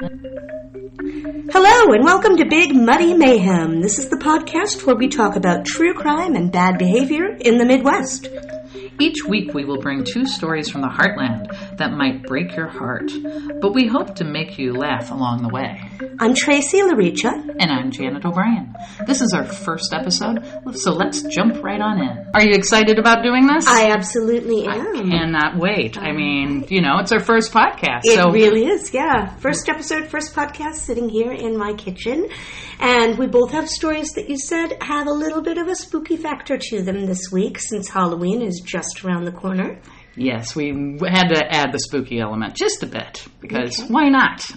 Hello and welcome to Big Muddy Mayhem. This is the podcast where we talk about true crime and bad behavior in the Midwest. Each week we will bring two stories from the heartland that might break your heart, but we hope to make you laugh along the way. I'm Tracey and And I'm Janet O'Brien. This is our first episode, so let's jump right on in. Are you excited about doing this? I absolutely am. I cannot wait. I mean, it's our first podcast. It really is, yeah. First episode, first podcast, sitting here in my kitchen. And we both have stories that you said have a little bit of a spooky factor to them this week, since Halloween is just around the corner. Yes, we had to add the spooky element just a bit, because why not?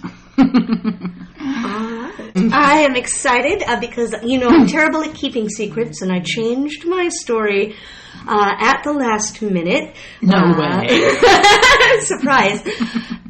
I am excited because, I'm terrible at keeping secrets, and I changed my story at the last minute. No way. Surprise.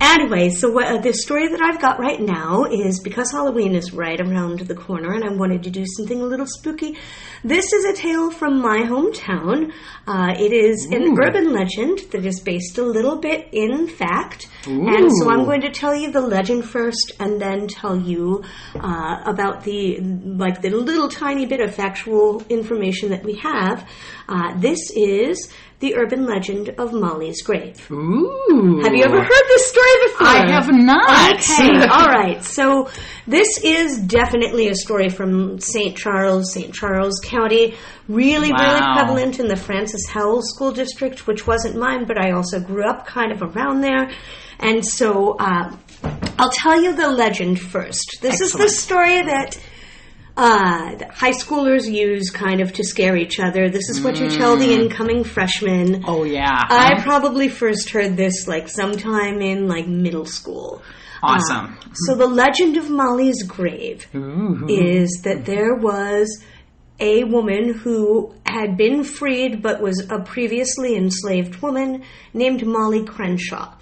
Anyway, so the story that I've got right now is because Halloween is right around the corner and I wanted to do something a little spooky. This is a tale from my hometown. It is an urban legend that is based a little bit in fact. Ooh. And so I'm going to tell you the legend first and then tell you about the little tiny bit of factual information that we have. This is the urban legend of Mollie's grave. Ooh. Have you ever heard this story before? I have not. Okay, all right. So this is definitely a story from St. Charles County. Really prevalent in the Francis Howell School District, which wasn't mine, but I also grew up kind of around there. And so I'll tell you the legend first. This is the story that high schoolers use kind of to scare each other. This is what you tell the incoming freshmen. Oh, yeah. I probably first heard this sometime in middle school. Awesome. So the legend of Mollie's grave is that there was a woman who had been freed but was a previously enslaved woman named Mollie Crenshaw.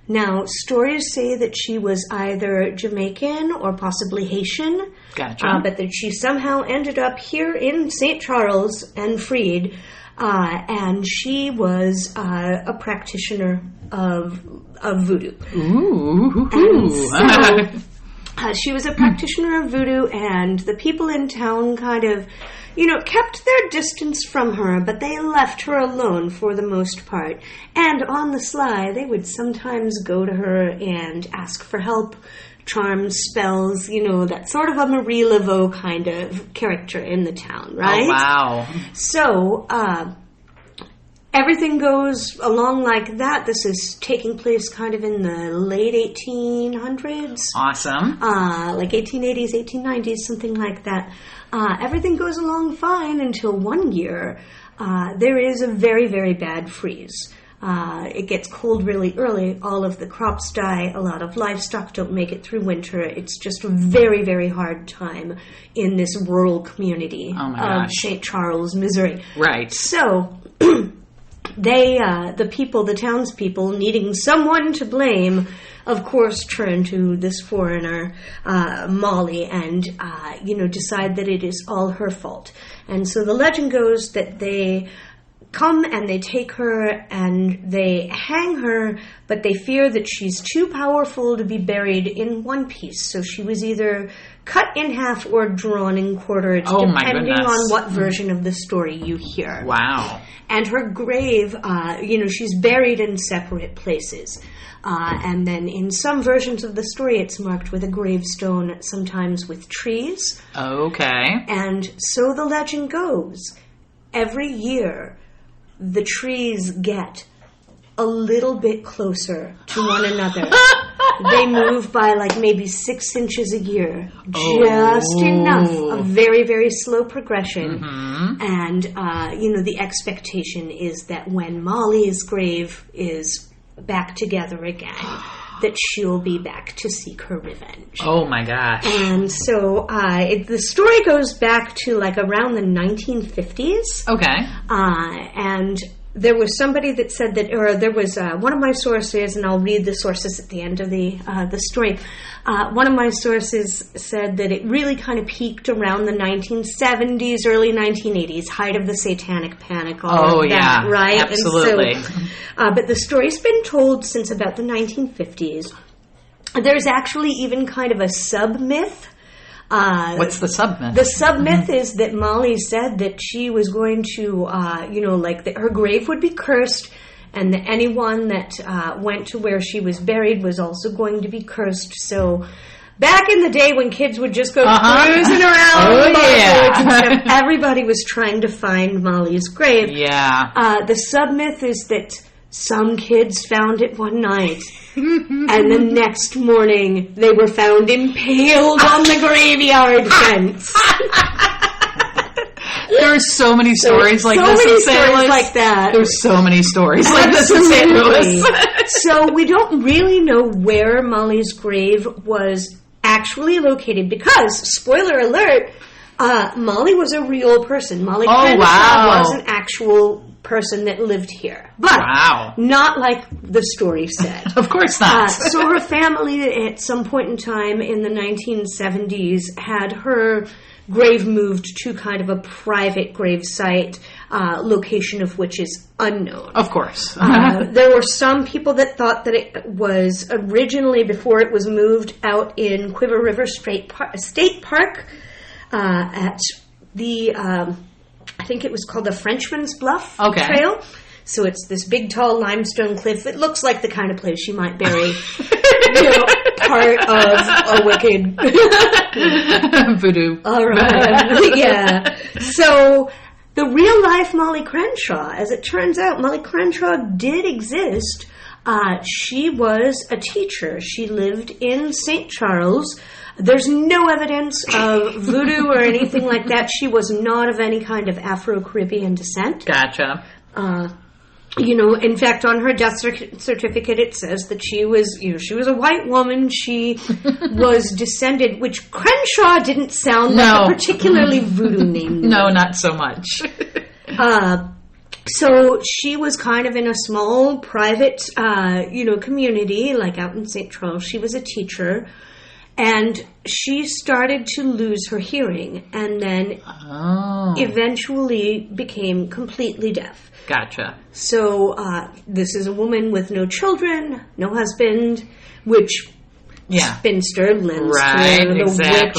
Now, stories say that she was either Jamaican or possibly Haitian. Gotcha. But that she somehow ended up here in St. Charles and freed. And she was a practitioner of voodoo. Ooh. And so, she was a practitioner of voodoo, and the people in town kind of, kept their distance from her, but they left her alone for the most part. And on the sly, they would sometimes go to her and ask for help, charms, spells, that sort of a Marie Laveau kind of character in the town, right? Oh, wow. So, everything goes along like that. This is taking place kind of in the late 1800s. Awesome. 1880s, 1890s, something like that. Everything goes along fine until one year there is a very, very bad freeze. It gets cold really early. All of the crops die. A lot of livestock don't make it through winter. It's just a very, very hard time in this rural community of St. Charles, Missouri. Right. So the townspeople, needing someone to blame, of course, turn to this foreigner, Mollie, and, decide that it is all her fault. And so the legend goes that they come and they take her and they hang her, but they fear that she's too powerful to be buried in one piece. So she was either cut in half or drawn and quartered, depending on what version of the story you hear. Wow. And her grave, she's buried in separate places. And then in some versions of the story, it's marked with a gravestone, sometimes with trees. Okay. And so the legend goes, every year, the trees get a little bit closer to one another. They move by maybe 6 inches a year. Just enough. A very, very slow progression. Mm-hmm. And, the expectation is that when Mollie's grave is back together again, that she'll be back to seek her revenge. Oh my gosh. And so the story goes back to around the 1950s. Okay. And there was somebody that said that, or there was one of my sources, and I'll read the sources at the end of the story. One of my sources said that it really kind of peaked around the 1970s, early 1980s, height of the satanic panic, all of that, right? Absolutely. And so, but the story's been told since about the 1950s. There's actually even kind of a sub-myth. What's the sub-myth? The sub-myth is that Mollie said that she was going to, her grave would be cursed, and that anyone that went to where she was buried was also going to be cursed. So back in the day when kids would just go cruising around, and stuff, everybody was trying to find Mollie's grave. Yeah. The sub-myth is that some kids found it one night, and the next morning they were found impaled on the graveyard fence. There are so many stories like this in St. Louis. Like that. There's so many stories like this in St. Louis. So we don't really know where Mollie's grave was actually located because, spoiler alert, Mollie was a real person. Mollie Crenshaw was an actual person that lived here. But not like the story said. Of course not. So her family at some point in time in the 1970s had her grave moved to kind of a private grave site, location of which is unknown. Of course. There were some people that thought that it was originally, before it was moved, out in Quiver River State Park at the... I think it was called the Frenchman's Bluff Trail. So it's this big, tall limestone cliff. It looks like the kind of place you might bury, part of a wicked voodoo. All right, yeah. So the real life Mollie Crenshaw, as it turns out, Mollie Crenshaw did exist. She was a teacher. She lived in St. Charles. There's no evidence of voodoo or anything like that. She was not of any kind of Afro-Caribbean descent. Gotcha. In fact, on her death certificate, it says that she was a white woman. She was descended, which Crenshaw didn't sound like a particularly voodoo name. No, not so much. So she was kind of in a small, private, community, like out in St. Charles. She was a teacher. And she started to lose her hearing and then eventually became completely deaf. Gotcha. So this is a woman with no children, no husband, which spinster lends to the witch,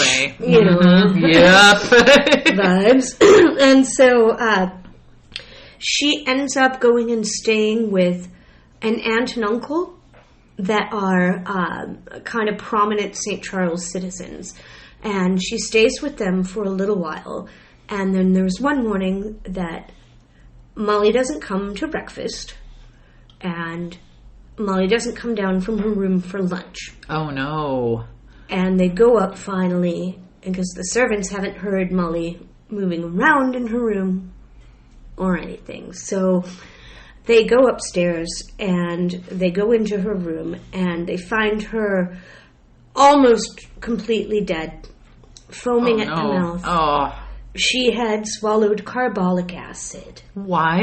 vibes. And so she ends up going and staying with an aunt and uncle that are kind of prominent St. Charles citizens. And she stays with them for a little while. And then there's one morning that Mollie doesn't come to breakfast. And Mollie doesn't come down from her room for lunch. Oh, no. And they go up finally, because the servants haven't heard Mollie moving around in her room or anything. So they go upstairs and they go into her room and they find her almost completely dead, foaming at the mouth. Oh. She had swallowed carbolic acid. Why?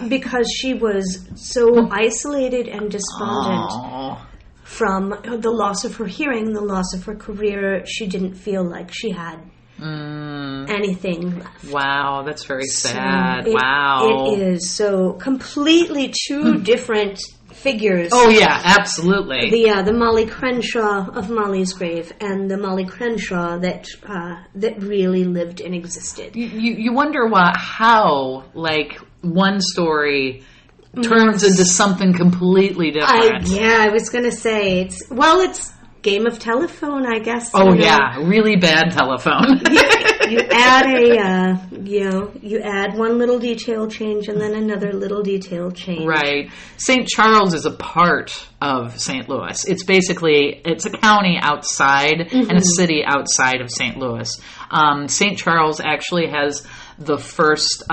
Because she was so isolated and despondent from the loss of her hearing, the loss of her career. She didn't feel like she had anything left. Wow, that's very sad. It is. So completely two different figures. Oh, yeah, absolutely. The Mollie Crenshaw of Mollie's grave and the Mollie Crenshaw that really lived and existed. You wonder how, one story turns into something completely different. I was going to say, it's game of telephone, I guess. Oh, yeah. Really bad telephone. You add you add one little detail change and then another little detail change. Right. St. Charles is a part of St. Louis. It's a county outside and a city outside of St. Louis. St. Charles actually has the first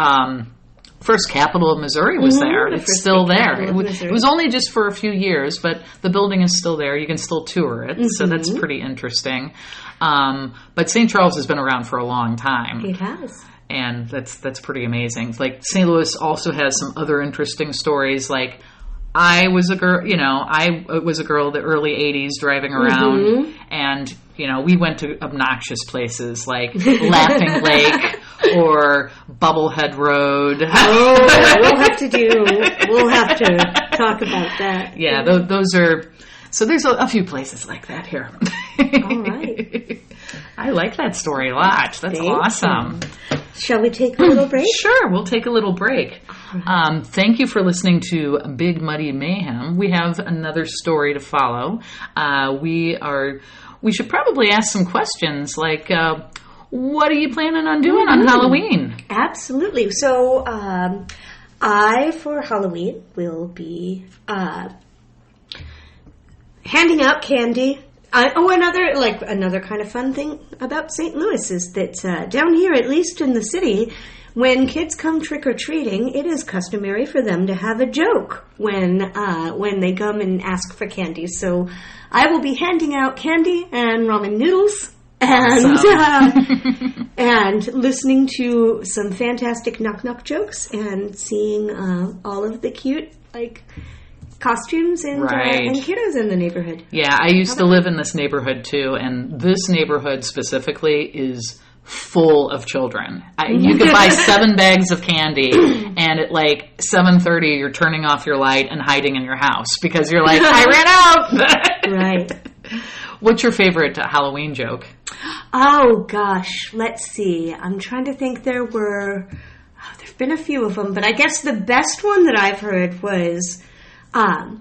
capital of Missouri was there. It's still there. It was only just for a few years, but the building is still there. You can still tour it, so that's pretty interesting. But St. Charles has been around for a long time. It has. And that's pretty amazing. St. Louis also has some other interesting stories. I was a girl the early 80s driving around, and we went to obnoxious places like Laughing Lake or Bubblehead Road. Oh, we'll have to talk about that. Yeah, those are So there's a few places like that here. All right. I like that story a lot. That's awesome. Shall we take a little break? Sure, we'll take a little break. Right. Thank you for listening to Big Muddy Mayhem. We have another story to follow. We should probably ask some questions like, what are you planning on doing on Halloween? Absolutely. So, I, for Halloween, will be handing out candy. Another kind of fun thing about St. Louis is that down here, at least in the city, when kids come trick-or-treating, it is customary for them to have a joke when they come and ask for candy. So I will be handing out candy and ramen noodles and and listening to some fantastic knock-knock jokes and seeing all of the cute, costumes and kiddos in the neighborhood. Yeah, I used to live in this neighborhood too, and this neighborhood specifically is full of children. You could buy 7 bags of candy, and at 7:30 you're turning off your light and hiding in your house because you're like, I ran out! Right. What's your favorite Halloween joke? Oh, gosh. Let's see. I'm trying to think. There've been a few of them, but I guess the best one that I've heard was... a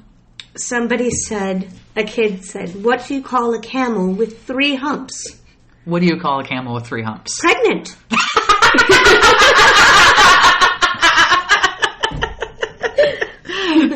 kid said, what do you call a camel with 3 humps? What do you call a camel with 3 humps? Pregnant.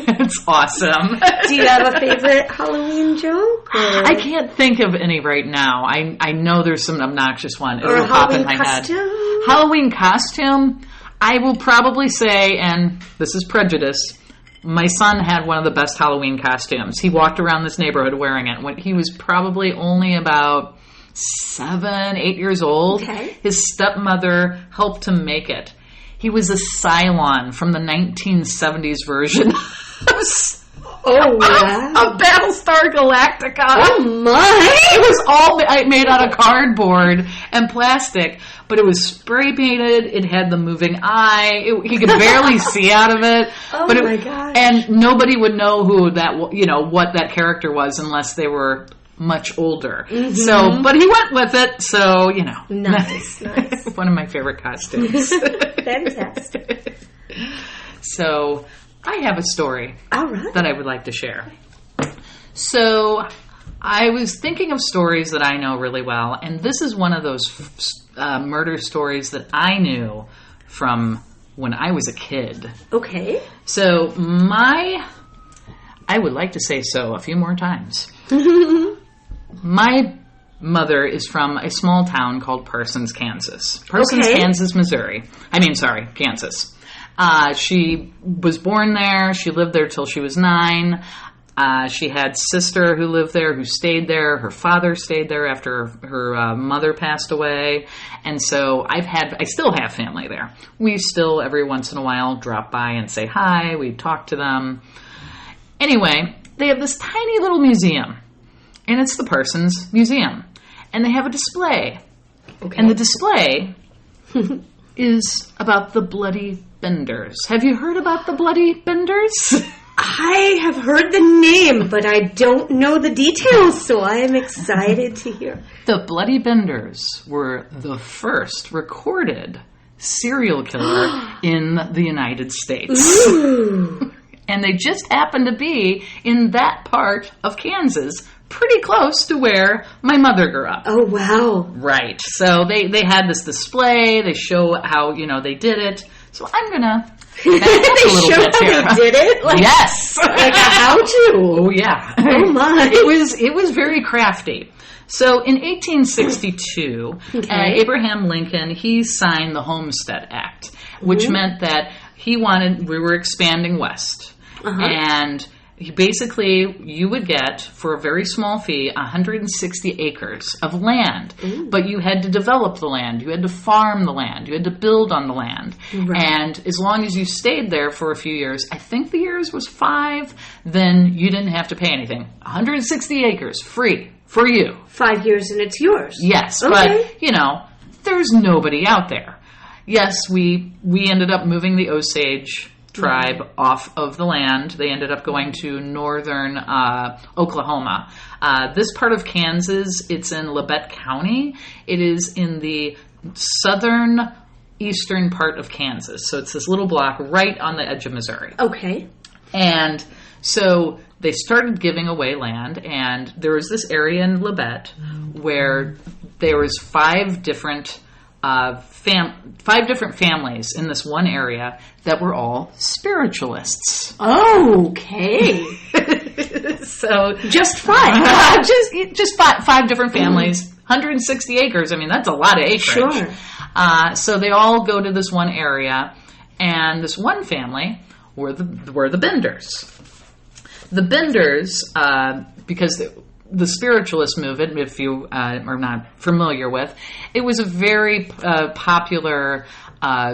That's awesome. Do you have a favorite Halloween joke? Or? I can't think of any right now. I know there's some obnoxious one. Or a Halloween costume? Halloween costume, I will probably say, and this is prejudice, my son had one of the best Halloween costumes. He walked around this neighborhood wearing it when he was probably only about 7, 8 years old. Okay. His stepmother helped him make it. He was a Cylon from the 1970s version of Battlestar Galactica. Oh my! It was all made out of cardboard and plastic, but it was spray painted. It had the moving eye. He could barely see out of it. Oh my gosh! And nobody would know who that, what that character was unless they were much older. Mm-hmm. So, but he went with it. So, nice. One of my favorite costumes. Fantastic. So, I have a story that I would like to share. So, I was thinking of stories that I know really well, and this is one of those murder stories that I knew from when I was a kid. Okay. So, I would like to say so a few more times. My mother is from a small town called Parsons, Kansas. Kansas, Missouri. Kansas. She was born there. She lived there till she was 9. She had a sister who lived there, who stayed there. Her father stayed there after her mother passed away. And so I still have family there. We still, every once in a while, drop by and say hi. We talk to them. Anyway, they have this tiny little museum. And it's the Parsons Museum. And they have a display. Okay. And the display is about the Bloody Benders. Have you heard about the Bloody Benders? I have heard the name, but I don't know the details, so I am excited to hear. The Bloody Benders were the first recorded serial killer in the United States. Ooh. And they just happened to be in that part of Kansas, pretty close to where my mother grew up. Oh, wow. Right. So they had this display. They show how, they did it. So I'm going to they show how they did it? Yes. Like a how-to? Oh, yeah. Oh, my. It was very crafty. So in 1862, Abraham Lincoln, he signed the Homestead Act, which meant that we were expanding west. And you would get, for a very small fee, 160 acres of land. Ooh. But you had to develop the land. You had to farm the land. You had to build on the land. Right. And as long as you stayed there for a few years, I think the years was 5, then you didn't have to pay anything. 160 acres, free, for you. 5 years and it's yours. Yes, okay. But, there's nobody out there. Yes, we ended up moving the Osage tribe off of the land. They ended up going to northern Oklahoma. This part of Kansas, it's in Labette County. It is in the southern eastern part of Kansas. So it's this little block right on the edge of Missouri. Okay. And so they started giving away land, and there was this area in Labette where there was five different families in this one area that were all spiritualists. Okay. So just five. just five different families, 160 acres. I mean, that's a lot of acreage. Sure. So they all go to this one area, and this one family were the Benders. The Benders, because the spiritualist movement, if you are not familiar with, it was a very popular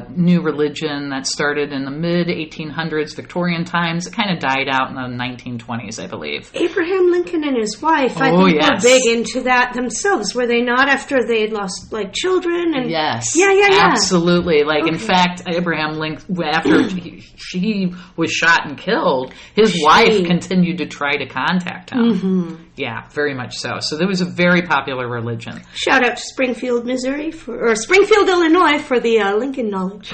new religion that started in the mid-1800s, Victorian times. It kind of died out in the 1920s, I believe. Abraham Lincoln and his wife, I think, were big into that themselves, were they not, after they had lost, children? And Yes. Yeah. Absolutely. In fact, Abraham Lincoln, after he was shot and killed, his wife continued to try to contact him. Mm-hmm. Yeah, very much so. So there was a very popular religion. Shout out to Springfield, Missouri, or Springfield, Illinois, for the Lincoln knowledge.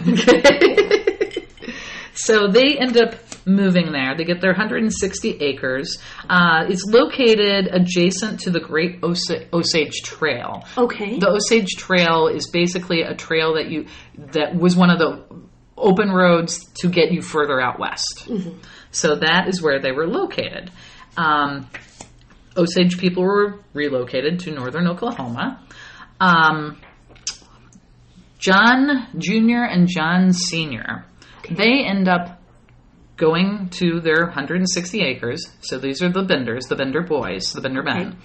So they end up moving there. They get their 160 acres. It's located adjacent to the Great Osage Trail. Okay. The Osage Trail is basically a trail that was one of the open roads to get you further out west. Mm-hmm. So that is where they were located. Osage people were relocated to northern Oklahoma. John Jr. and John Sr., they end up going to their 160 acres. So these are the Benders, the Bender boys, the Bender men.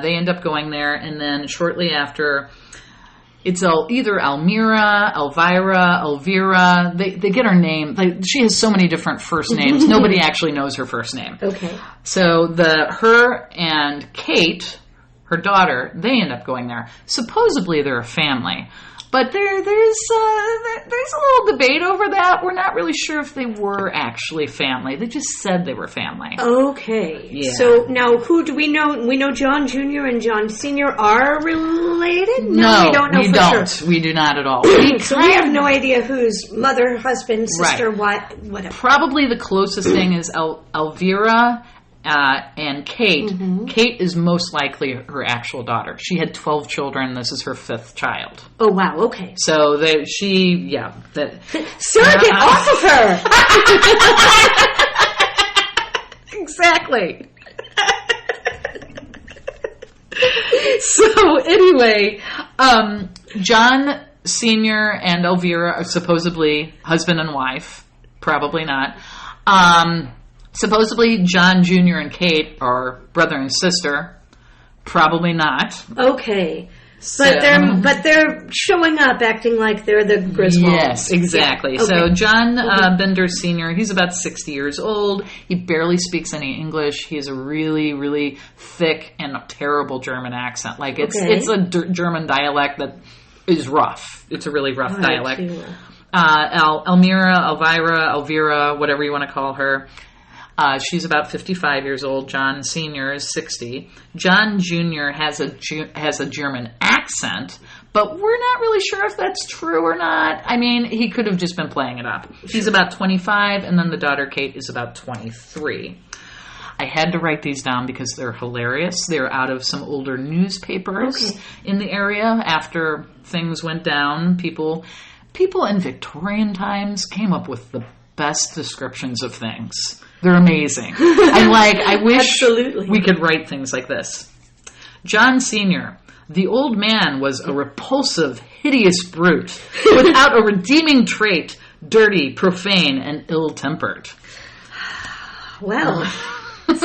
They end up going there, and then shortly after, it's either Elmira, Elvira. They get her name. She has so many different first names. Nobody actually knows her first name. Okay. So her and Kate, her daughter, they end up going there. Supposedly they're a family. But there's a little debate over that. We're not really sure if they were actually family. They just said they were family. Okay. Yeah. So now who do we know? We know John Jr. and John Sr. are related? No, we don't know for sure. We do not at all. So we have no idea who's mother, husband, sister, whatever. Probably the closest thing is Elvira and Kate. Mm-hmm. Kate is most likely her actual daughter. She had 12 children. This is her 5th child. Oh, wow. Okay. So Sir, get off of her! Exactly. So anyway, John Sr. and Elvira are supposedly husband and wife. Probably not. Supposedly, John Jr. and Kate are brother and sister. Probably not. Okay. But they're showing up acting like they're the Griswolds. Yes, exactly. Yeah. Okay. So John Bender Sr., he's about 60 years old. He barely speaks any English. He has a really, really thick and terrible German accent. It's a German dialect that is rough. It's a really rough dialect. Elvira, whatever you want to call her. She's about 55 years old. John Sr. is 60. John Jr. has a German accent, but we're not really sure if that's true or not. I mean, he could have just been playing it up. He's about 25, and then the daughter, Kate, is about 23. I had to write these down because they're hilarious. They're out of some older newspapers in the area after things went down. People in Victorian times came up with the best descriptions of things. They're amazing. I wish we could write things like this. John Sr., the old man was a repulsive, hideous brute, without a redeeming trait, dirty, profane, and ill-tempered. Well, is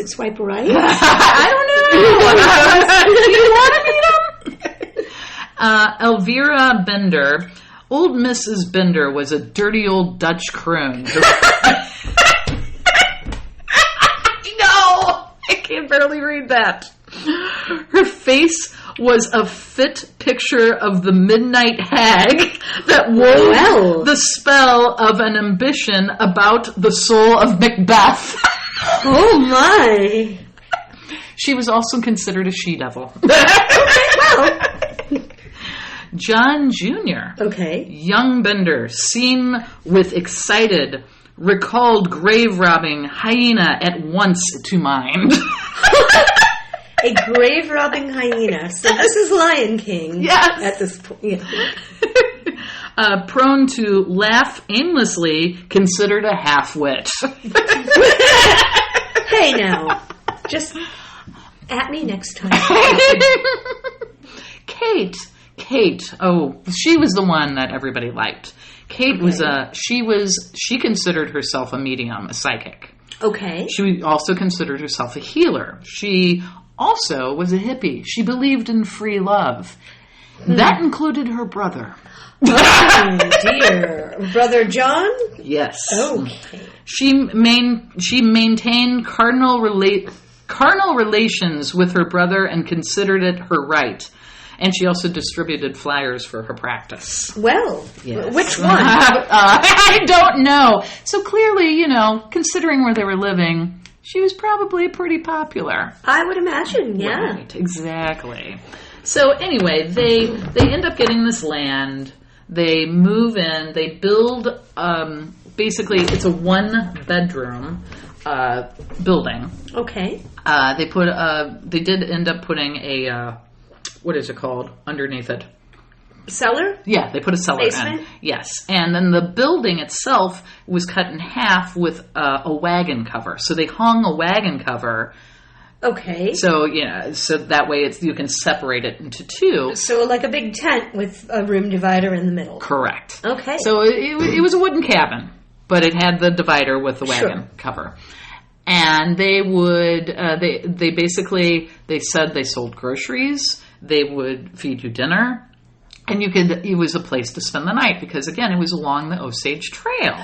it swipe right? I don't know. Do you want to meet him? Elvira Bender. Old Mrs. Bender was a dirty old Dutch croon. No! I can barely read that. Her face was a fit picture of the midnight hag that wove the spell of an ambition about the soul of Macbeth. Oh my! She was also considered a she-devil. Well. John Jr. Okay. Young Bender, seen with excited, recalled grave-robbing hyena at once to mind. A grave-robbing hyena. So this is Lion King. Yes. At this point. Yeah. Prone to laugh aimlessly, considered a half-wit. Hey now. Just at me next time. Kate. Oh, she was the one that everybody liked. Kate was she considered herself a medium, a psychic. Okay. She also considered herself a healer. She also was a hippie. She believed in free love. That included her brother. Oh, dear. Brother John? Yes. Okay. She maintained carnal relations with her brother and considered it her right. And she also distributed flyers for her practice. Well, yes. Which one? I don't know. So clearly, considering where they were living, she was probably pretty popular. I would imagine, yeah. Right, exactly. So anyway, they end up getting this land. They move in. They build, basically, it's a one-bedroom building. Okay. They did end up putting a... what is it called underneath it? Cellar? Yeah, they put a cellar Basement? in. Yes. And then the building itself was cut in half with a wagon cover. So they hung a wagon cover. Okay. So, so that way you can separate it into two. So like a big tent with a room divider in the middle. Correct. Okay. So it was a wooden cabin, but it had the divider with the wagon cover. And they would, they basically, they said they sold groceries. They would feed you dinner, and it was a place to spend the night because, again, it was along the Osage Trail.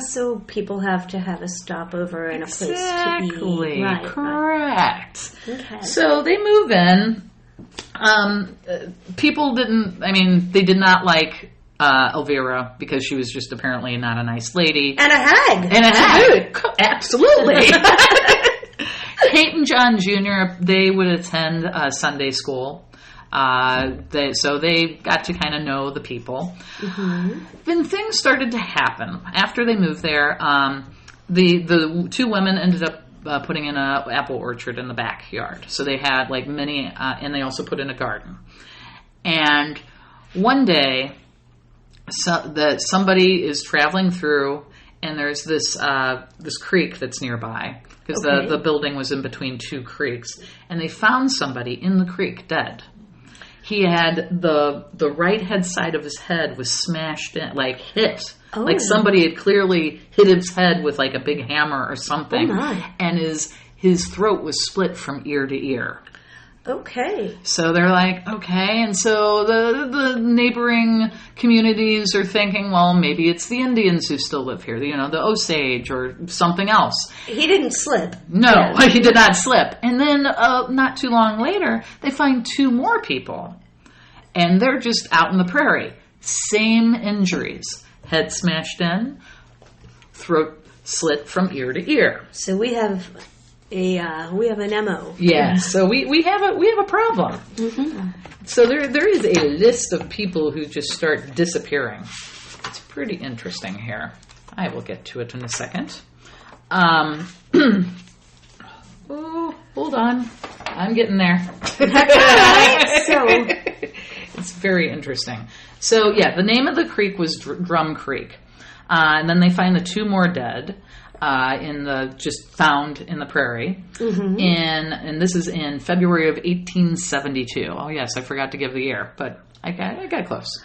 So people have to have a stopover and a place to eat. Exactly. Right, Correct. Right. Okay. So they move in. People they did not like Elvira because she was just apparently not a nice lady. And a hag. Absolutely. Kate and John Jr., they would attend Sunday school. So they got to kind of know the people. Mm-hmm. Then things started to happen. After they moved there, the two women ended up putting in an apple orchard in the backyard. So they had many, and they also put in a garden. And one day, somebody is traveling through, and there's this creek that's nearby. Because the building was in between two creeks. And they found somebody in the creek dead. He had the right head side of his head was smashed in, hit. Oh. Like somebody had clearly hit his head with a big hammer or something. Oh my. And his throat was split from ear to ear. Okay. So they're okay. And so the neighboring communities are thinking, well, maybe it's the Indians who still live here, the Osage or something else. He didn't slip. No, he did not slip. And then not too long later, they find two more people. And they're just out in the prairie. Same injuries. Head smashed in, throat slit from ear to ear. So we have an MO. Yeah, so we have a problem. Mm-hmm. So there is a list of people who just start disappearing. It's pretty interesting here. I will get to it in a second. Oh, hold on. I'm getting there. So it's very interesting. So yeah, the name of the creek was Drum Creek, and then they find the two more dead. Found in the prairie, mm-hmm. and this is in February of 1872. Oh yes, I forgot to give the year, but I got close.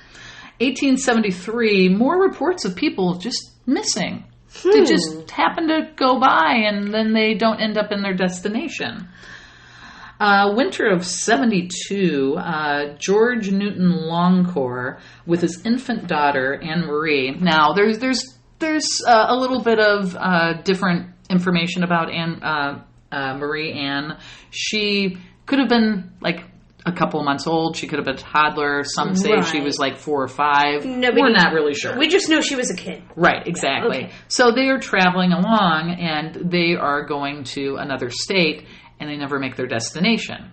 1873. More reports of people just missing. They just happen to go by, and then they don't end up in their destination. Winter of 72. George Newton Longcore with his infant daughter Anne Marie. Now there's a little bit of different information about Marie Anne. She could have been a couple of months old. She could have been a toddler. Some say she was like 4 or 5. We're not really sure. We just know she was a kid. Right, exactly. Okay. So they are traveling along, and they are going to another state, and they never make their destination.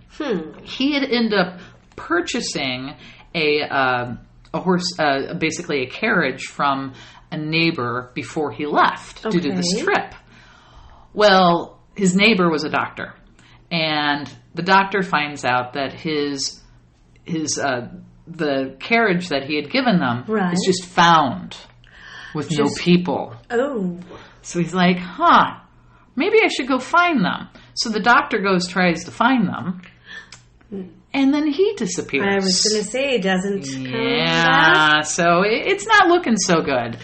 He had ended up purchasing a horse, basically a carriage from a neighbor before he left to do this trip. Well, his neighbor was a doctor, and the doctor finds out that the carriage that he had given them is just found with no people. Oh. So he's like, maybe I should go find them. So the doctor tries to find them, and then he disappears. I was going to say, doesn't come back. So it's not looking so good.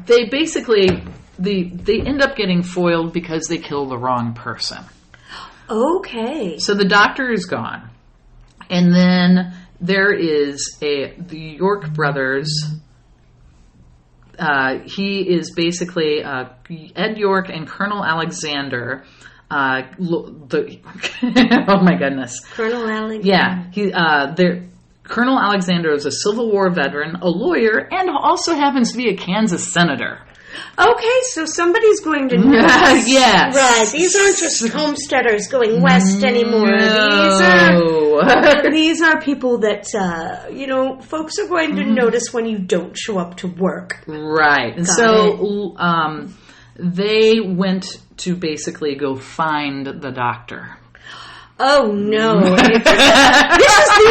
They basically, they end up getting foiled because they kill the wrong person. Okay. So the doctor is gone. And then there is the York brothers. He is basically Ed York and Colonel Alexander. Oh my goodness. Colonel Alexander. Yeah. Colonel Alexander is a Civil War veteran, a lawyer, and also happens to be a Kansas senator. Okay, so somebody's going to notice. Yes. Right. These aren't just homesteaders going west anymore. No. These are people that, folks are going to notice when you don't show up to work. Right. And so they went to basically go find the doctor. Oh, no. This is the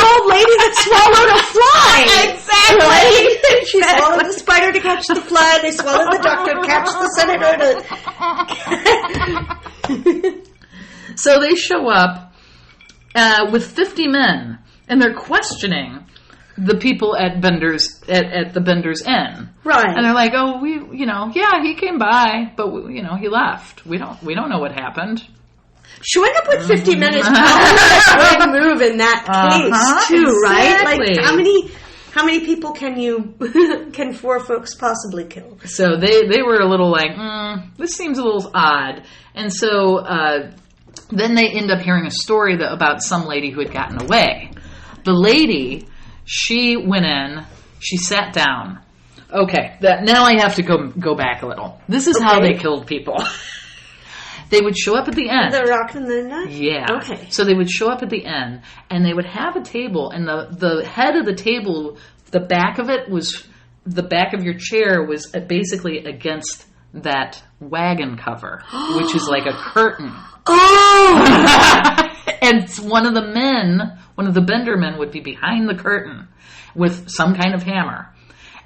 old lady that swallowed a fly. Exactly. Right? She swallowed the spider to catch the fly. They swallowed the doctor to catch the senator to... So they show up with 50 men, and they're questioning the people at the Bender's Inn. Right. And they're like, he came by, but, he left. We don't know what happened. Showing up with 50 men is probably a big move in that case, too, exactly. Right? Like, how many people can 4 folks possibly kill? So they were a little like, this seems a little odd. And so then they end up hearing a story about some lady who had gotten away. The lady, she went in, she sat down. Okay, now I have to go back a little. This is how they killed people. They would show up at the end. The rock and the knife? Yeah. Okay. So they would show up at the end, and they would have a table, and the head of the table, the back of your chair was basically against that wagon cover, which is like a curtain. Oh! And one of the Bender men would be behind the curtain with some kind of hammer.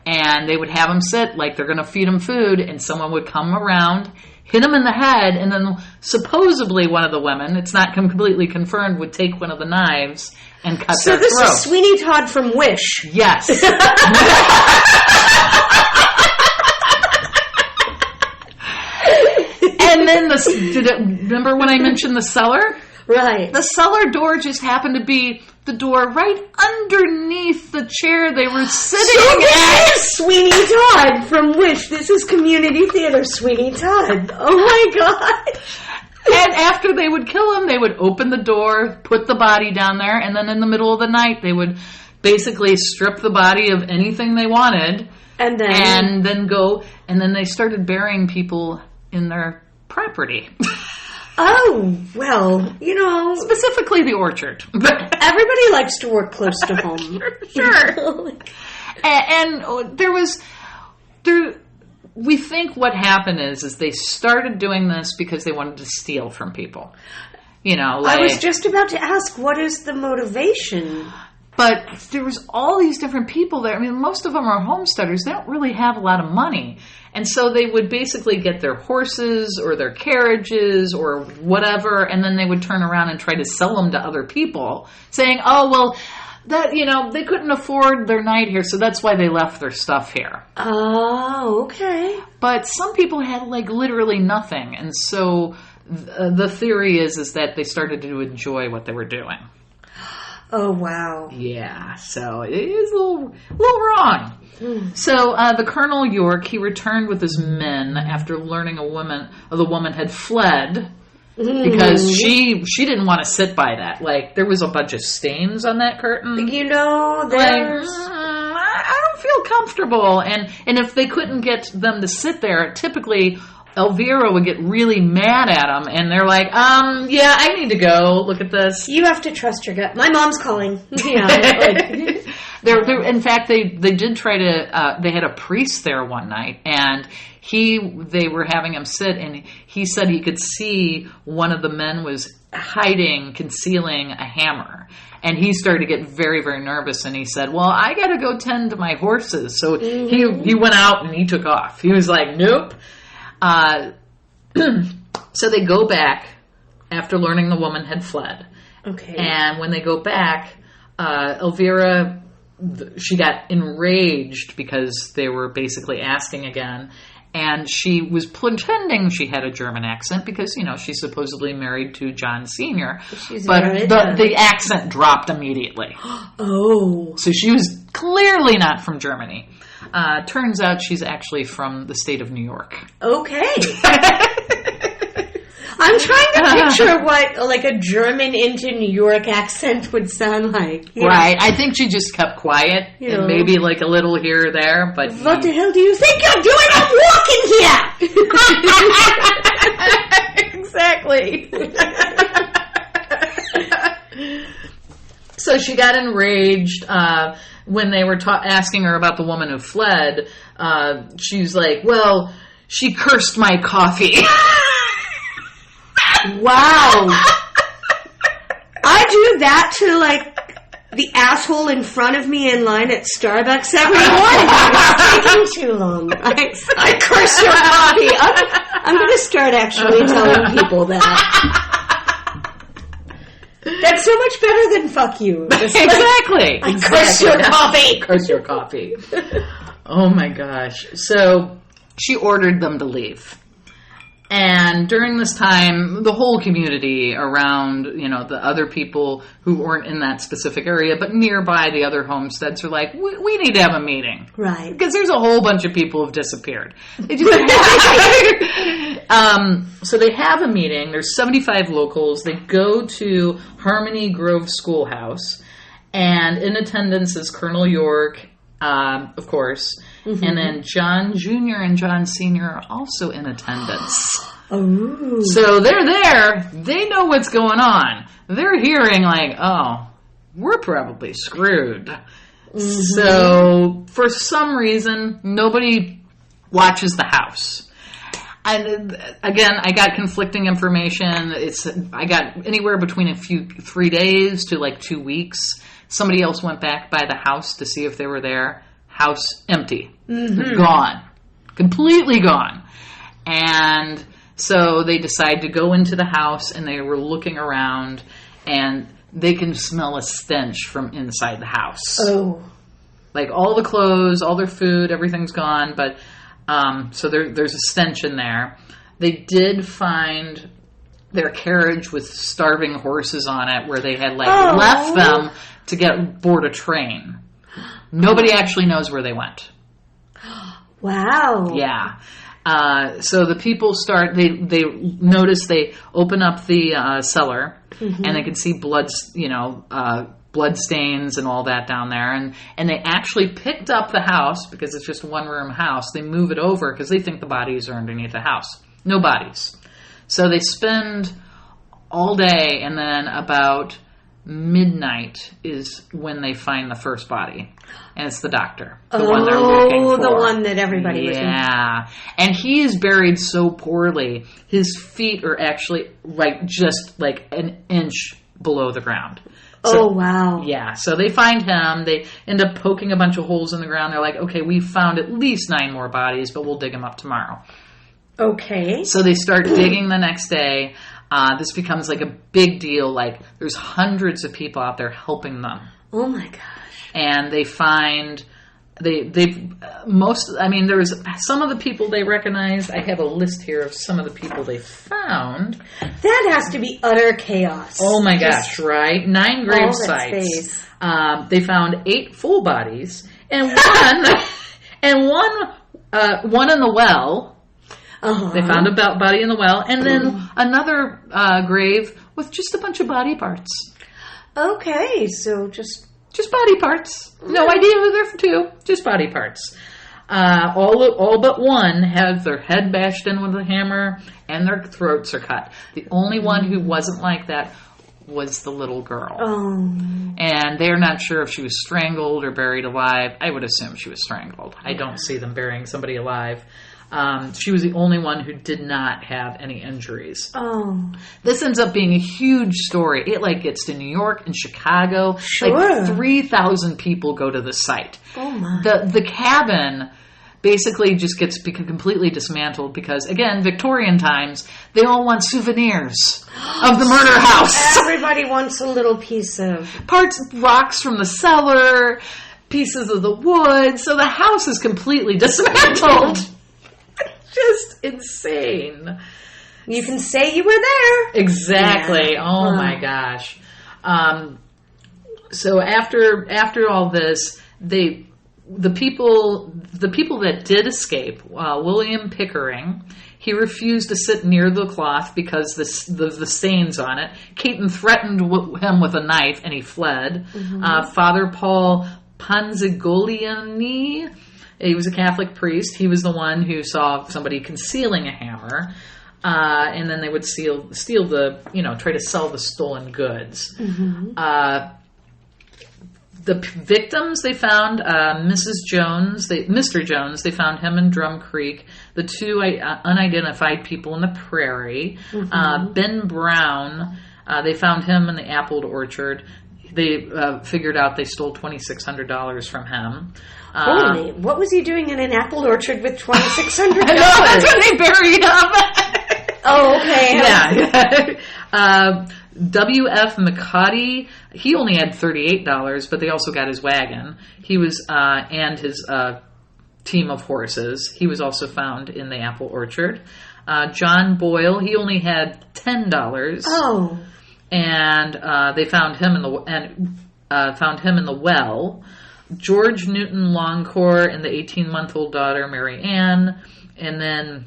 And they would have him sit like they're going to feed him food, and someone would come around, hit him in the head, and then supposedly one of the women, it's not completely confirmed, would take one of the knives and cut their throat. So this is Sweeney Todd from Wish. Yes. And then remember when I mentioned the cellar? Right. The cellar door just happened to be the door right underneath the chair they were sitting at. Sweeney Todd from Wish. This is community theater Sweeney Todd. Oh my God. And after they would kill him, they would open the door, put the body down there, and then in the middle of the night, they would basically strip the body of anything they wanted. And then they started burying people in their property. Oh, well, specifically the orchard. Everybody likes to work close to home. Sure. And we think what happened is they started doing this because they wanted to steal from people. I was just about to ask, what is the motivation? But there was all these different people there. I mean, most of them are homesteaders. They don't really have a lot of money. And so they would basically get their horses or their carriages or whatever, and then they would turn around and try to sell them to other people, saying, oh, well, that, they couldn't afford their night here, so that's why they left their stuff here. Oh, okay. But some people had, literally nothing. And so the theory is that they started to enjoy what they were doing. Oh, wow. Yeah, so it is a little wrong. So the Colonel York, he returned with his men after learning the woman had fled, because she didn't want to sit by that. Like, there was a bunch of stains on that curtain. You know, there's... I don't feel comfortable. And if they couldn't get them to sit there, typically Elvira would get really mad at them, and they're like, yeah, I need to go. Look at this. You have to trust your gut. My mom's calling. In fact, they did try to, they had a priest there one night, and they were having him sit, and he said he could see one of the men was concealing a hammer. And he started to get very, very nervous, and he said, well, I got to go tend to my horses. So he went out and he took off. He was like, nope. So they go back after learning the woman had fled. Okay. And when they go back, Elvira, she got enraged because they were basically asking again. And she was pretending she had a German accent because, she's supposedly married to John Sr. But the accent dropped immediately. Oh. So she was clearly not from Germany. Turns out she's actually from the state of New York. Okay. I'm trying to picture what a German into New York accent would sound like. Right. I think she just kept quiet and maybe a little here or there. But what the hell do you think you're doing? I'm walking here. Exactly. So she got enraged when they were asking her about the woman who fled. She was like, well, she cursed my coffee. Wow. I do that to the asshole in front of me in line at Starbucks every morning. It's taking too long. I curse your coffee. I'm going to start actually telling people that. That's so much better than fuck you. Exactly. I curse your coffee. Curse your coffee. Oh my gosh. So she ordered them to leave. And during this time, the whole community around, the other people who weren't in that specific area, but nearby the other homesteads are like, we need to have a meeting. Right. Because there's a whole bunch of people who've disappeared. They just so they have a meeting. There's 75 locals. They go to Harmony Grove Schoolhouse. And in attendance is Colonel York, of course. Mm-hmm. And then John Jr. and John Sr. are also in attendance. Oh. So they're there. They know what's going on. They're hearing we're probably screwed. Mm-hmm. So for some reason, nobody watches the house. And again, I got conflicting information. I got anywhere between 3 days to 2 weeks. Somebody else went back by the house to see if they were there. House empty. Mm-hmm. Gone. Completely gone. And so they decide to go into the house, and they were looking around, and they can smell a stench from inside the house. Oh. All the clothes, all their food, everything's gone, but so there's a stench in there. They did find their carriage with starving horses on it where they had left them to get board a train. Nobody actually knows where they went. Wow. Yeah. So the people they notice, they open up the cellar, mm-hmm. and they can see blood stains and all that down there. And they actually picked up the house because it's just a one-room house. They move it over because they think the bodies are underneath the house. No bodies. So they spend all day, and then about midnight is when they find the first body. And it's the doctor. The one they're looking for. The one that everybody was in. Yeah. And he is buried so poorly, his feet are actually just an inch below the ground. So, wow. Yeah. So they find him. They end up poking a bunch of holes in the ground. They're like, okay, we found at least 9 more bodies, but we'll dig them up tomorrow. Okay. So they start digging the next day. This becomes a big deal. There's hundreds of people out there helping them. Oh my gosh. And they find there's some of the people they recognized. I have a list here of some of the people they found. That has to be utter chaos. Oh my gosh, right? 9 grave sites. They found 8 full bodies and one in the well. They found a body in the well, and then another grave with just a bunch of body parts. Okay, so just body parts. No idea who they're to. Just body parts. All but one have their head bashed in with a hammer, and their throats are cut. The only one who wasn't like that was the little girl. And they're not sure if she was strangled or buried alive. I would assume she was strangled. I don't see them burying somebody alive. She was the only one who did not have any injuries. This ends up being a huge story. It gets to New York and Chicago. Sure. 3,000 people go to the site. Oh my. The cabin basically just gets completely dismantled because, again, Victorian times, they all want souvenirs of the murder house. Everybody wants a little piece of... rocks from the cellar, pieces of the wood. So the house is completely dismantled. Just insane. You can say you were there. Exactly. Yeah. Oh my gosh. So after all this, the people that did escape, William Pickering, he refused to sit near the cloth because the stains on it. Caton threatened him with a knife, and he fled. Father Paul Panzigliani, he was a Catholic priest. He was the one who saw somebody concealing a hammer, and then they would steal the, try to sell the stolen goods. The victims they found, Mr. Jones, they found him in Drum Creek. The two unidentified people in the prairie. Ben Brown, they found him in the apple orchard. They figured out they stole $2,600 from him. Holy, what was he doing in an apple orchard with $2,600? No, that's when they buried him. Oh, okay. Yeah. W.F. McCarty, he only had $38, but they also got his wagon. He was, and his team of horses. He was also found in the apple orchard. John Boyle, he only had $10. Oh. And they found him in the well. George Newton Longcore and the 18-month-old daughter Mary Ann, and then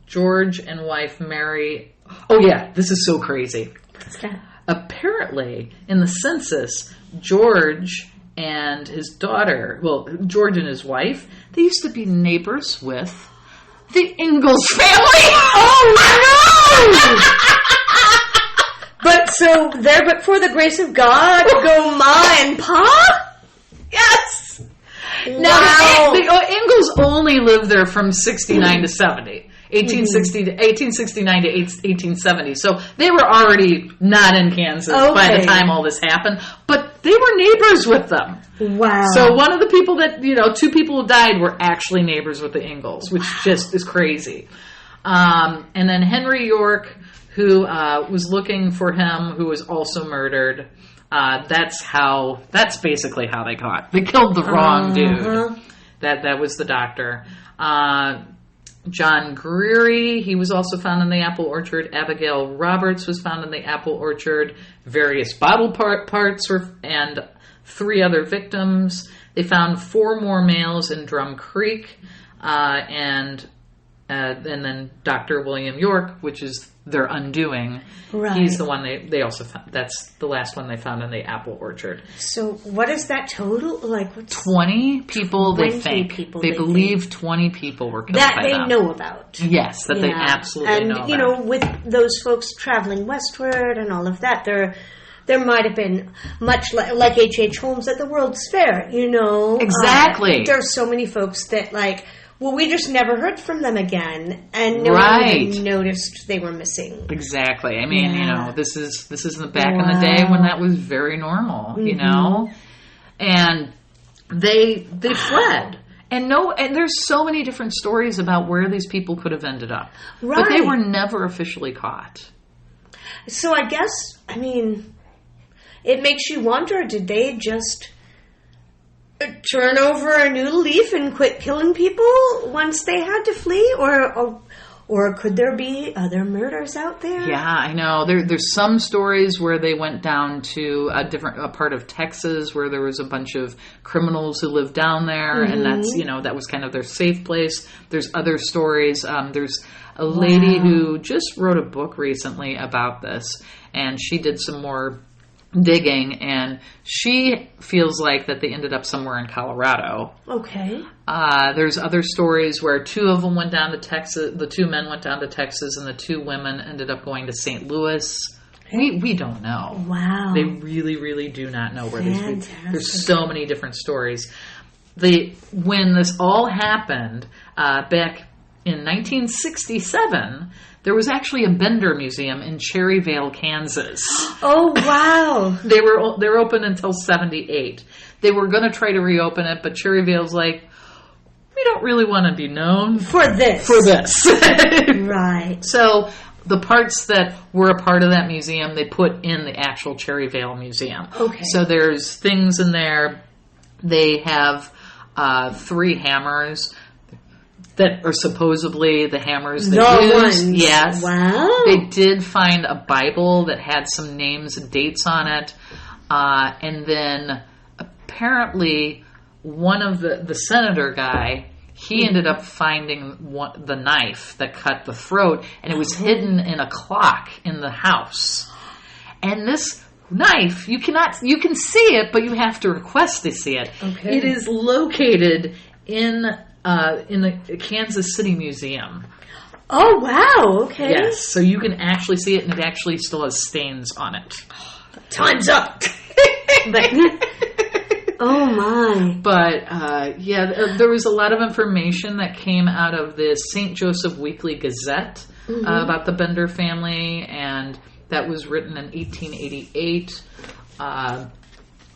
George and wife Mary. Oh yeah, this is so crazy. What's that? Apparently, in the census, George and his daughter, George and his wife, they used to be neighbors with the Ingalls family. Oh no! But for the grace of God, go Ma and Pa? Yes! Wow. Now, the Ingalls only lived there from 69 to 70. 1869 to 1870. So they were already not in Kansas by the time all this happened. But they were neighbors with them. Wow. So one of the people that, two people who died were actually neighbors with the Ingalls, which just is crazy. And then Henry York, who was looking for him, who was also murdered. That's basically how they caught. They killed the wrong dude. That was the doctor. John Greery, he was also found in the apple orchard. Abigail Roberts was found in the apple orchard. Various bottle parts and 3 other victims. They found 4 more males in Drum Creek, and then Dr. William York, which is their undoing. Right. He's the one they also found. That's the last one they found in the apple orchard. So what is that total? 20 people 20 they think. They believe 20 people were killed by them. That they know about. Yes, that they absolutely know about. And, with those folks traveling westward and all of that, there might have been much like H.H. Holmes at the World's Fair, Exactly. There's so many folks that, we just never heard from them again, and no one even noticed they were missing. Exactly. I mean, this is in the back in the day when that was very normal, and they fled. And there's so many different stories about where these people could have ended up, but they were never officially caught. So I guess, it makes you wonder: did they just turn over a new leaf and quit killing people once they had to flee, or Or could there be other murders out there? Yeah, I know. There's some stories where they went down to a part of Texas where there was a bunch of criminals who lived down there, and that's, that was kind of their safe place. There's other stories. There's a lady who just wrote a book recently about this, and she did some more digging, and she feels like that they ended up somewhere in Colorado. Okay. There's other stories where two of them went down to Texas. The two men went down to Texas, and the two women ended up going to St. Louis. We don't know. Wow. They really, really do not know where these people. There's so many different stories. When this all happened back in 1967, there was actually a Bender Museum in Cherryvale, Kansas. Oh, wow. They were open until 78. They were going to try to reopen it, but Cherryvale's like, we don't really want to be known for this. Right. So the parts that were a part of that museum, they put in the actual Cherryvale Museum. Okay. So there's things in there. They have 3 hammers that are supposedly the hammers they used. Yes. Wow. They did find a Bible that had some names and dates on it. And then apparently one of the senator guy, he ended up finding the knife that cut the throat, and it was hidden in a clock in the house. And this knife, you can see it, but you have to request to see it. Okay. It is located in the Kansas City Museum. Oh, wow. Okay. Yes, so you can actually see it, and it actually still has stains on it. Time's up. Oh, my. But, there was a lot of information that came out of the St. Joseph Weekly Gazette about the Bender family, and that was written in 1888.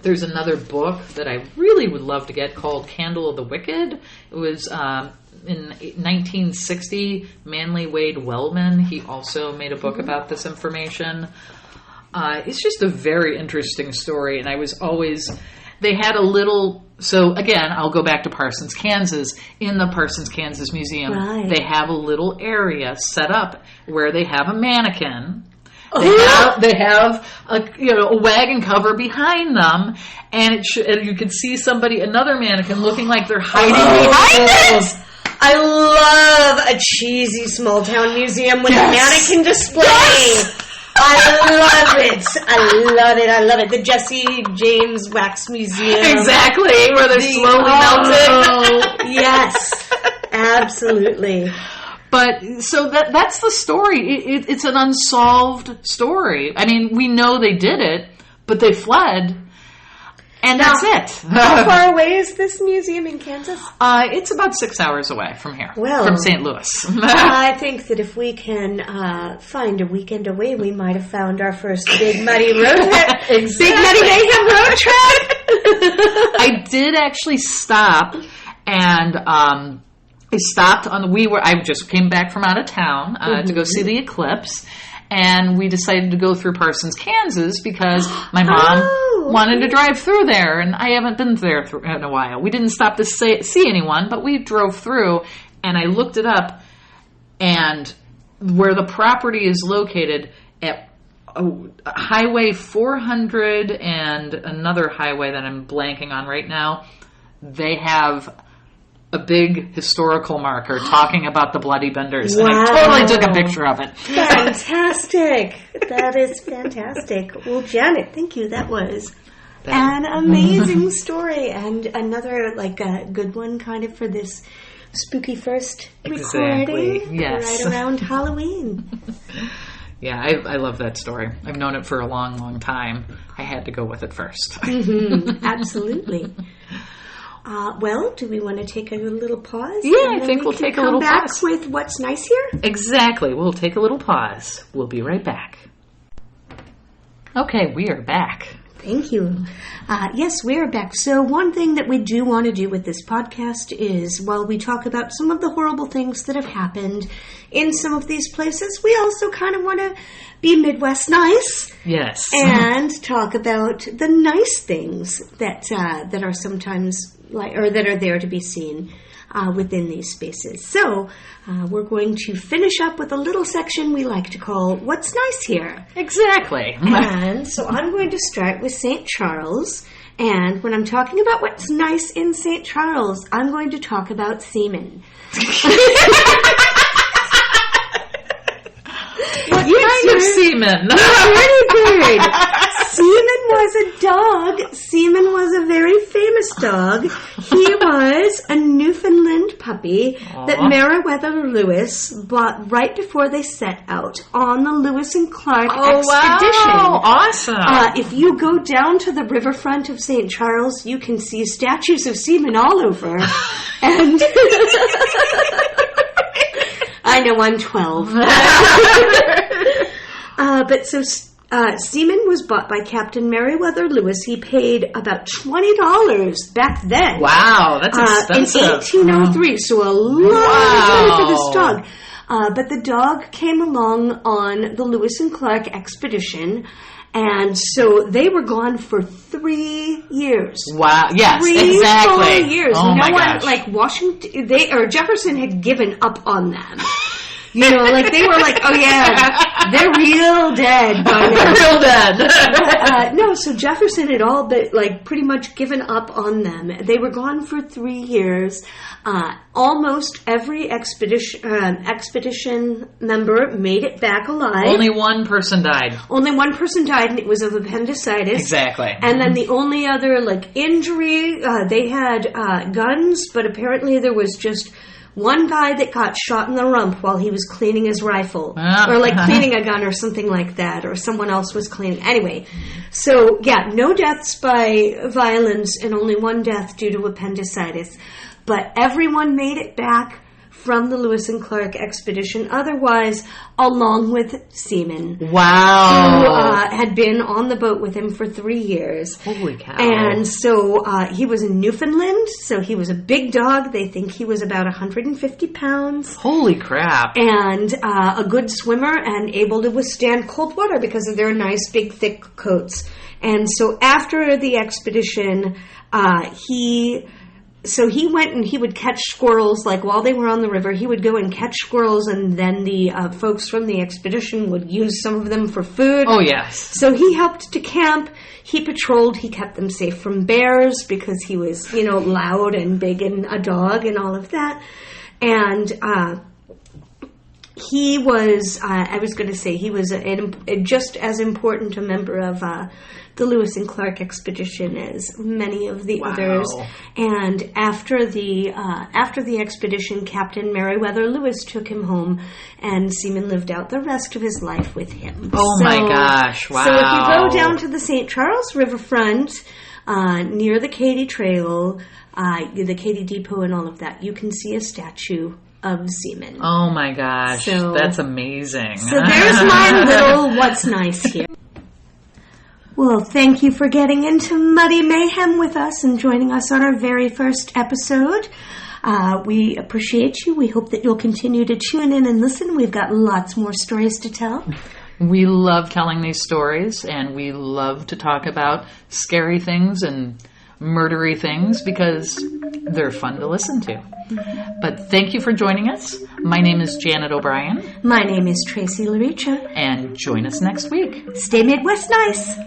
There's another book that I really would love to get called Candle of the Wicked. It was in 1960, Manly Wade Wellman. He also made a book about this information. It's just a very interesting story, and I was always... They had a little... So, again, I'll go back to Parsons, Kansas. In the Parsons, Kansas Museum, they have a little area set up where they have a mannequin... They have a wagon cover behind them, and you can see another mannequin looking like they're hiding behind it. I love a cheesy small town museum with a mannequin display. Yes. I love it. The Jesse James Wax Museum. Exactly, where they're slowly melting. Yes, absolutely. But, so that's the story. It's an unsolved story. I mean, we know they did it, but they fled, and that's it. How far away is this museum in Kansas? It's about 6 hours away from here, from St. Louis. I think that if we can find a weekend away, we might have found our first Big Muddy road trip. Exactly. Big Muddy Mayhem road trip. I did actually stop, and... I just came back from out of town to go see the eclipse, and we decided to go through Parsons, Kansas, because my mom wanted to drive through there, and I haven't been there in a while. We didn't stop to see anyone, but we drove through, and I looked it up, and where the property is located at Highway 400 and another highway that I'm blanking on right now, they have a big historical marker talking about the Bloody Benders. Wow. And I totally took a picture of it. Fantastic. That is fantastic. Well, Janet, thank you. That was an amazing story, and another good one kind of for this spooky first recording. Yes. Right around Halloween. Yeah, I love that story. I've known it for a long, long time. I had to go with it first. Absolutely. Well, do we want to take a little pause? Yeah, I think we'll take a little pause. Come back with what's nice here? Exactly. We'll take a little pause. We'll be right back. Okay, we are back. Thank you. Yes, we are back. So one thing that we do want to do with this podcast is, while we talk about some of the horrible things that have happened in some of these places, we also kind of want to be Midwest nice. Yes. And talk about the nice things that are sometimes that are there to be seen. within these spaces. So we're going to finish up with a little section we like to call What's Nice Here? Exactly. And so I'm going to start with St. Charles. And when I'm talking about what's nice in St. Charles, I'm going to talk about semen. What kind of semen? Pretty good. Semen was a dog. Semen was a very famous dog. He was a Newfoundland puppy that Meriwether Lewis bought right before they set out on the Lewis and Clark expedition. Wow. Awesome. If you go down to the riverfront of St. Charles, you can see statues of semen all over. And I know I'm 12. But so semen was bought by Captain Meriwether Lewis. He paid about $20 back then. Wow, that's expensive. In 1803, so a lot of money for this dog. But the dog came along on the Lewis and Clark expedition, and so they were gone for 3 years. Wow! Yes, 3 exactly. full years. Oh my gosh. One, like Washington, Jefferson had given up on them. You know, like they were like, oh yeah, they're real dead. They're real dead. No, so Jefferson had all but like pretty much given up on them. They were gone for 3 years. Almost every expedition member made it back alive. Only one person died. Only one person died, and it was of appendicitis. Exactly. And then the only other like injury, they had guns, but apparently there was just one guy that got shot in the rump while he was cleaning his rifle. Or like cleaning a gun or something like that. Or someone else was cleaning. Anyway, so yeah, no deaths by violence and only one death due to appendicitis. But everyone made it back from the Lewis and Clark expedition otherwise, along with seamen. Wow. Who had been on the boat with him for 3 years. Holy cow. And so he was in Newfoundland, so he was a big dog. They think he was about 150 pounds. Holy crap. And a good swimmer and able to withstand cold water because of their nice, big, thick coats. And so after the expedition, he went and he would catch squirrels, like while they were on the river, he would go and catch squirrels, and then the folks from the expedition would use some of them for food. Oh, yes. So he helped to camp, he patrolled, he kept them safe from bears because he was, loud and big and a dog and all of that. And he was, he was just as important a member of the Lewis and Clark expedition as many of the others. And after the expedition, Captain Meriwether Lewis took him home, and seaman lived out the rest of his life with him. Oh my gosh! Wow! So if you go down to the St. Charles riverfront near the Katy Trail, the Katy Depot, and all of that, you can see a statue of seamen. Oh my gosh! That's amazing. So there's my little what's nice here. Well, thank you for getting into Muddy Mayhem with us and joining us on our very first episode. We appreciate you. We hope that you'll continue to tune in and listen. We've got lots more stories to tell. We love telling these stories, and we love to talk about scary things and murdery things because they're fun to listen to. But thank you for joining us. My name is Janet O'Brien. My name is Tracey Laricha. And join us next week. Stay Midwest nice.